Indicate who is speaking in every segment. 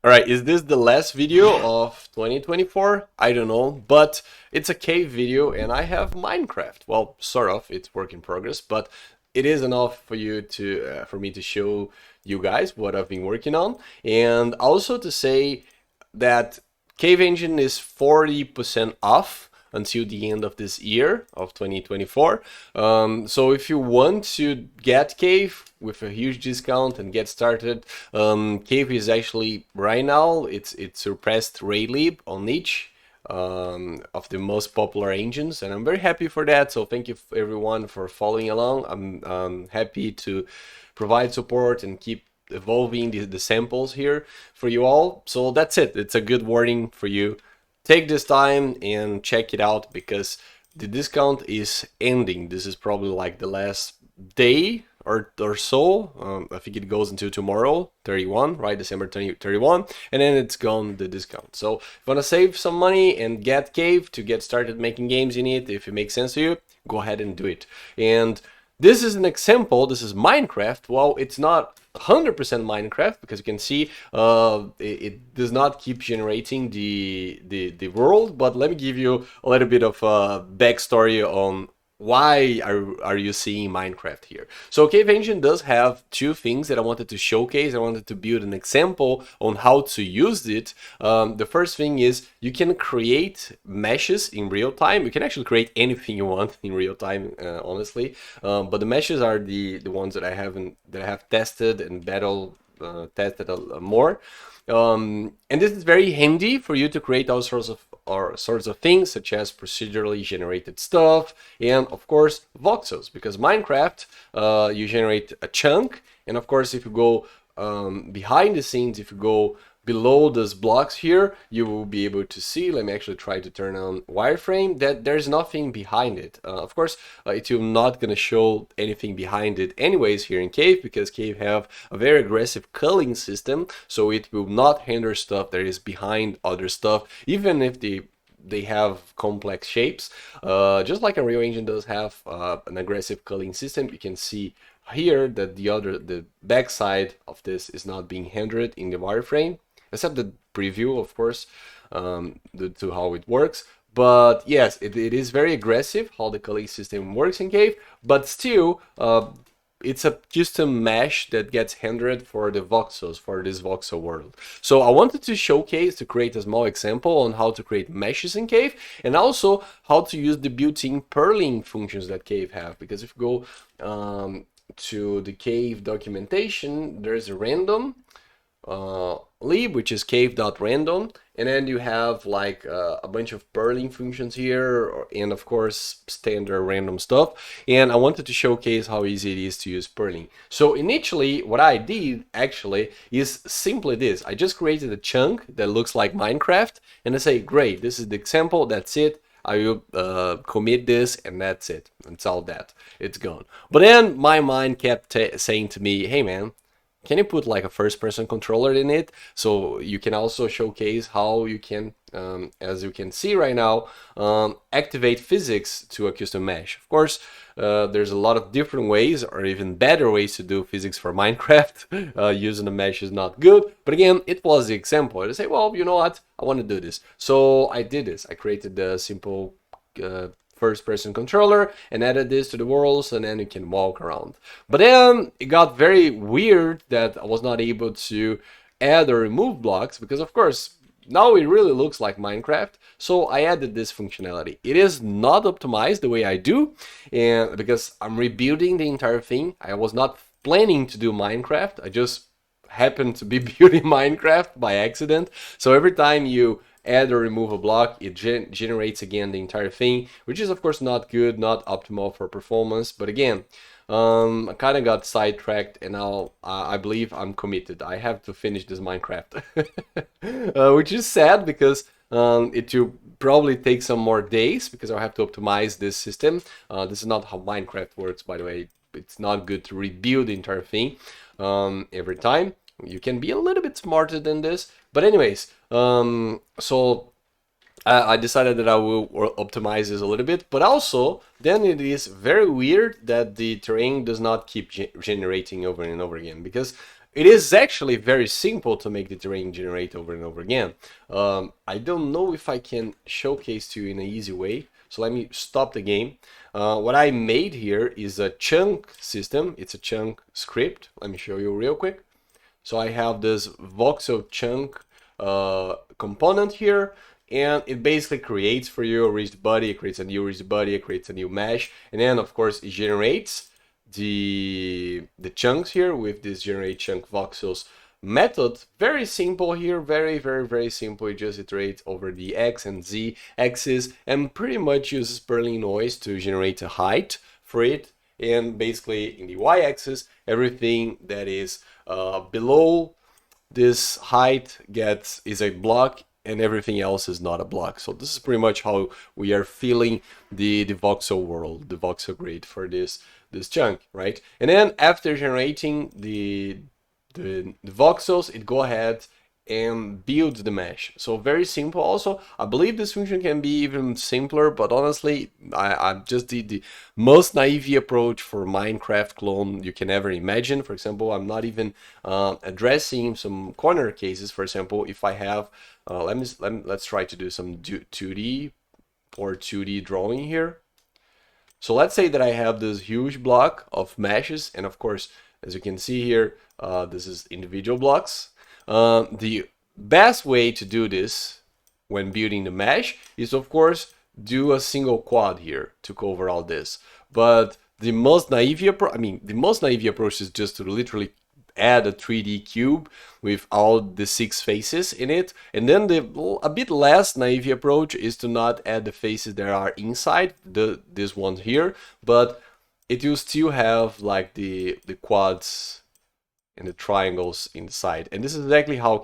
Speaker 1: All right, is this the last video of 2024? I don't know, but it's a cave video and I have Minecraft. Well, sort of, it's work in progress, but it is enough for you to for me to show you guys what I've been working on, and also to say that Cave Engine is 40% off until the end of this year of 2024. So if you want to get Cave with a huge discount and get started, Cave is actually right now it surpassed Raylib on each of the most popular engines, and I'm very happy for that. So thank you everyone for following along. I'm happy to provide support and keep evolving the samples here for you all. So that's it. It's a good warning for you. Take this time and check it out because the discount is ending. This is probably like the last day or so. I think it goes until tomorrow, 31, right? December 31, and then it's gone, the discount. So if you want to save some money and get Cave to get started making games in it, if it makes sense to you, go ahead and do it. And this is an example. This is Minecraft. Well, it's not 100% Minecraft because you can see it does not keep generating the world. But let me give you a little bit of a backstory on why are you seeing Minecraft here. So Cave Engine does have two things that I wanted to showcase. I wanted to build an example on how to use it. The first thing is you can create meshes in real time. You can actually create anything you want in real time, honestly. But the meshes are the ones that I have tested and tested more. And this is very handy for you to create all sorts of things, such as procedurally generated stuff, and of course voxels. Because Minecraft, you generate a chunk, and of course, if you go behind the scenes, if you go below those blocks here, you will be able to see. Let me actually try to turn on wireframe. That there's nothing behind it. Of course, it will not gonna show anything behind it anyways here in Cave, because Cave have a very aggressive culling system, so it will not hinder stuff that is behind other stuff, even if they have complex shapes. Just like Unreal Engine does have an aggressive culling system, you can see here that the backside of this is not being hindered in the wireframe, except the preview, of course, to how it works. But yes, it is very aggressive how the culling system works in Cave, but still, it's a custom mesh that gets hindered for the voxels, for this voxel world. So I wanted to showcase, to create a small example on how to create meshes in Cave, and also how to use the built-in purling functions that Cave have. Because if you go to the Cave documentation, there's a random lib, which is cave.random, and then you have like a bunch of purling functions here, and of course standard random stuff. And I wanted to showcase how easy it is to use purling. So initially what I did actually is simply this. I just created a chunk that looks like Minecraft, and I say, great, this is the example, that's it. I will commit this, and that's it. It's all that. It's gone. But then my mind kept saying to me, hey man, can you put like a first-person controller in it, so you can also showcase how you can, as you can see right now, activate physics to a custom mesh. Of course, there's a lot of different ways, or even better ways to do physics for Minecraft. Using a mesh is not good, but again, it was the example. I say, well, you know what, I want to do this. So I did this. I created the simple first-person controller and added this to the worlds, and then you can walk around. But then it got very weird that I was not able to add or remove blocks, because of course now it really looks like Minecraft. So I added this functionality. It is not optimized the way I do, and because I'm rebuilding the entire thing. I was not planning to do Minecraft. I just happened to be building Minecraft by accident. So every time you add or remove a block, it generates again the entire thing, which is of course not good, not optimal for performance. But again, I kind of got sidetracked, and now I believe I'm committed. I have to finish this Minecraft, which is sad because it will probably take some more days because I'll have to optimize this system. This is not how Minecraft works, by the way. It's not good to rebuild the entire thing every time. You can be a little bit smarter than this. But anyways, so I decided that I will optimize this a little bit, but also then it is very weird that the terrain does not keep generating over and over again, because it is actually very simple to make the terrain generate over and over again. I don't know if I can showcase to you in an easy way, so let me stop the game. What I made here is a chunk system. It's a chunk script. Let me show you real quick. So I have this voxel chunk component here, and it basically creates for you a rigid body, it creates a new rigid body, it creates a new mesh, and then of course it generates the chunks here with this generate chunk voxels method. Very simple here, very simple. You just iterate over the x and z axis and pretty much uses Berlin noise to generate a height for it. And basically in the y-axis, everything that is below this height is a block, and everything else is not a block. So this is pretty much how we are feeling the voxel world, the voxel grid for this chunk, right? And then after generating the voxels, it go ahead and build the mesh. So very simple. Also, I believe this function can be even simpler, but honestly, I just did the most naive approach for Minecraft clone you can ever imagine. For example, I'm not even addressing some corner cases. For example, if I have, let's try to do some 2D or 2D drawing here. So let's say that I have this huge block of meshes, and of course, as you can see here, this is individual blocks. The best way to do this when building the mesh is, of course, do a single quad here to cover all this. But the most naive approach is just to literally add a 3D cube with all the 6 faces in it. And then a bit less naive approach is to not add the faces that are inside this one here, but it will still have like the quads and the triangles inside. And this is exactly how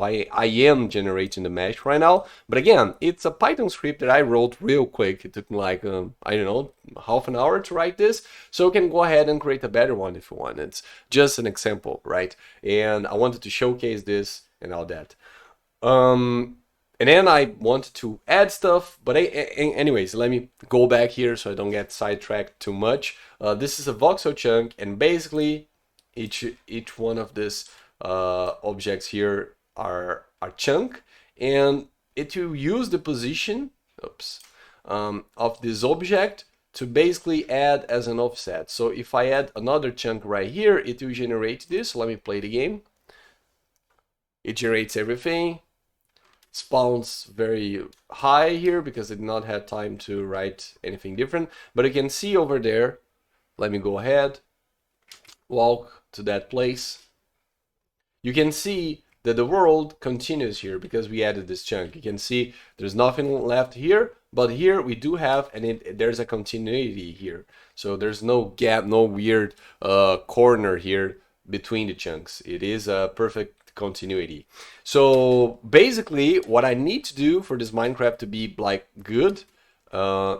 Speaker 1: I am generating the mesh right now. But again, it's a Python script that I wrote real quick. It took me like, I don't know, half an hour to write this. So you can go ahead and create a better one if you want. It's just an example, right? And I wanted to showcase this and all that. And then I wanted to add stuff, but anyways, let me go back here so I don't get sidetracked too much. This is a voxel chunk, and basically each one of these objects here are chunk, and it will use the position of this object to basically add as an offset. So if I add another chunk right here, it will generate this. So let me play the game. It generates everything. Spawns very high here because it did not have time to write anything different. But you can see over there, let me go ahead, walk to that place. You can see that the world continues here because we added this chunk. You can see there's nothing left here, but here we do have, and there's a continuity here. So there's no gap, no weird corner here between the chunks. It is a perfect continuity. So basically what I need to do for this Minecraft to be like good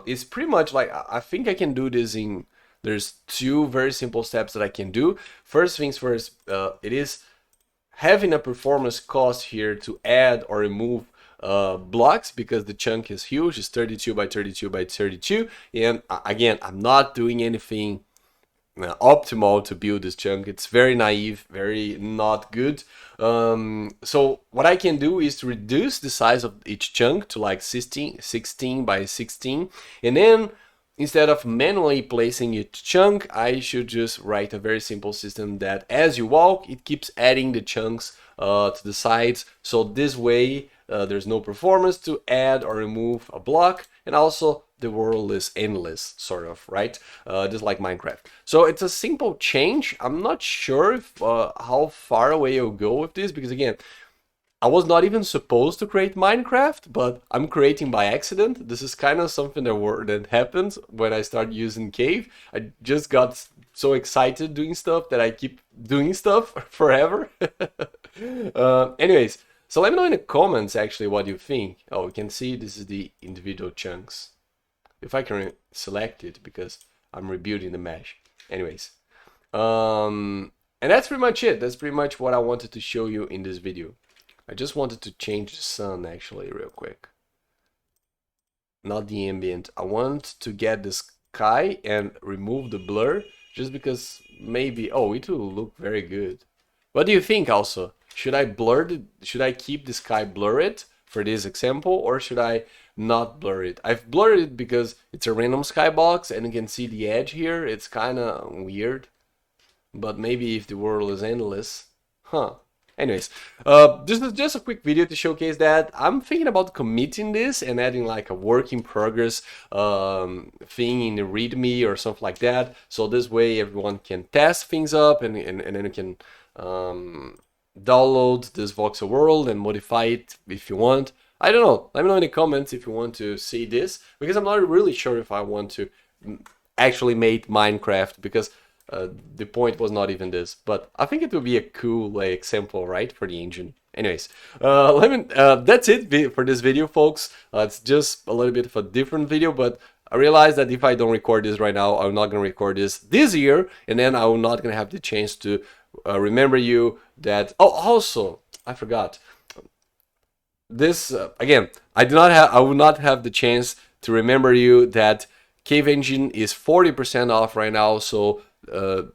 Speaker 1: is pretty much like, I think I can do this in, there's 2 very simple steps that I can do. First things first, it is having a performance cost here to add or remove blocks, because the chunk is huge. It's 32 by 32 by 32, and again, I'm not doing anything optimal to build this chunk. It's very naive, very not good. So what I can do is to reduce the size of each chunk to like 16 by 16, and then instead of manually placing each chunk, I should just write a very simple system that as you walk, it keeps adding the chunks to the sides. So this way, there's no performance to add or remove a block, and also the world is endless, sort of, right? Just like Minecraft. So it's a simple change. I'm not sure if, how far away I'll go with this, because again, I was not even supposed to create Minecraft, but I'm creating by accident. This is kind of something that happened when I started using Cave. I just got so excited doing stuff that I keep doing stuff forever. Anyways, so let me know in the comments actually what you think. Oh, you can see this is the individual chunks. If I can select it, because I'm rebuilding the mesh. Anyways, and that's pretty much it. That's pretty much what I wanted to show you in this video. I just wanted to change the sun actually real quick. Not the ambient. I want to get the sky and remove the blur, just because maybe, oh, it will look very good. What do you think also? Should I should I keep the sky blurred for this example, or should I not blur it? I've blurred it because it's a random skybox and you can see the edge here. It's kind of weird, but maybe if the world is endless, huh? Anyways, this is just a quick video to showcase that I'm thinking about committing this and adding like a work in progress thing in the README or something like that. So this way everyone can test things up and then you can download this voxel world and modify it if you want. I don't know. Let me know in the comments if you want to see this, because I'm not really sure if I want to actually make Minecraft, because the point was not even this, but I think it would be a cool like, example, right, for the engine. Anyways, that's it for this video, folks. It's just a little bit of a different video, but I realized that if I don't record this right now, I'm not going to record this year, and then I'm not going to have the chance to remember you that... Oh, also, I forgot. This, again, I will not have the chance to remember you that Cave Engine is 40% off right now, so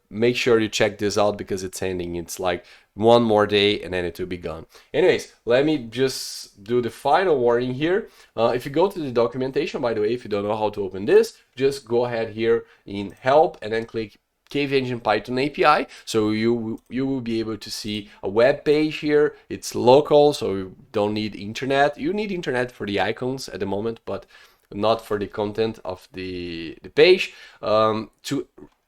Speaker 1: make sure you check this out because it's ending. It's like one more day and then it will be gone. Anyways, let me just do the final warning here. If you go to the documentation, by the way, if you don't know how to open this, just go ahead here in help and then click Cave Engine Python API. So you will be able to see a web page here. It's local, so you don't need internet. You need internet for the icons at the moment, but not for the content of the page. To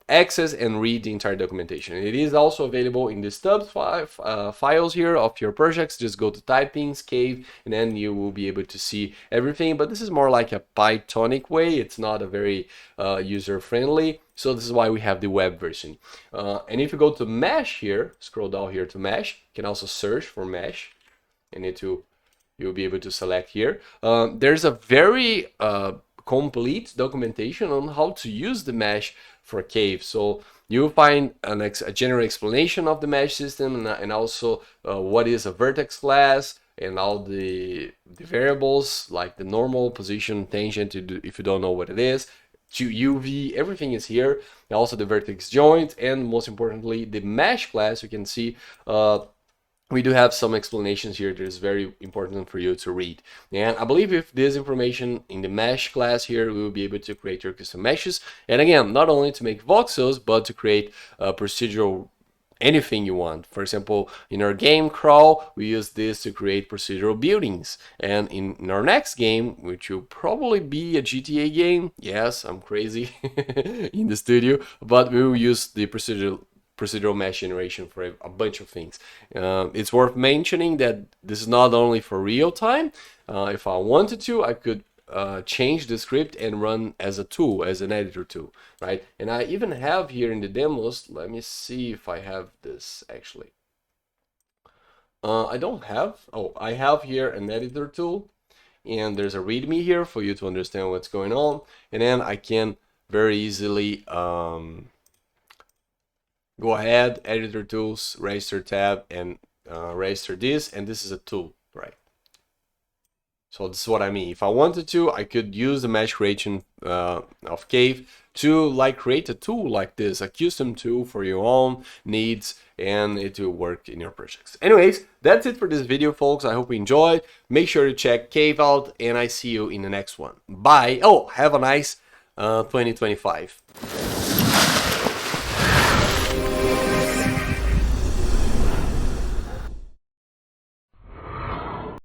Speaker 1: access and read the entire documentation. It is also available in the stubs files here of your projects. Just go to typings, cave, and then you will be able to see everything. But this is more like a Pythonic way. It's not a very user-friendly. So this is why we have the web version. And if you go to mesh here, scroll down here to mesh, you can also search for mesh, and you'll be able to select here. There's a very complete documentation on how to use the mesh for cave. So you'll find a general explanation of the mesh system and also what is a vertex class and all the variables like the normal, position, tangent, if you don't know what it is, to UV, everything is here. And also the vertex joint, and most importantly the mesh class. You can see we do have some explanations here that is very important for you to read. And I believe with this information in the mesh class here, we will be able to create your custom meshes. And again, not only to make voxels, but to create procedural anything you want. For example, in our game Crawl, we use this to create procedural buildings. And in our next game, which will probably be a GTA game, yes, I'm crazy in the studio, but we will use the procedural mesh generation for a bunch of things. It's worth mentioning that this is not only for real time. If I wanted to, I could change the script and run as a tool, as an editor tool, right? And I even have here in the demos, let me see if I have this actually. I don't have, oh, I have here an editor tool, and there's a readme here for you to understand what's going on. And then I can very easily go ahead, editor tools, register tab, and register this, and this is a tool, right? So this is what I mean. If I wanted to, I could use the mesh creation of Cave to like create a tool like this, a custom tool for your own needs, and it will work in your projects. Anyways, that's it for this video, folks. I hope you enjoyed. Make sure to check Cave out, and I see you in the next one. Bye. Oh, have a nice 2025.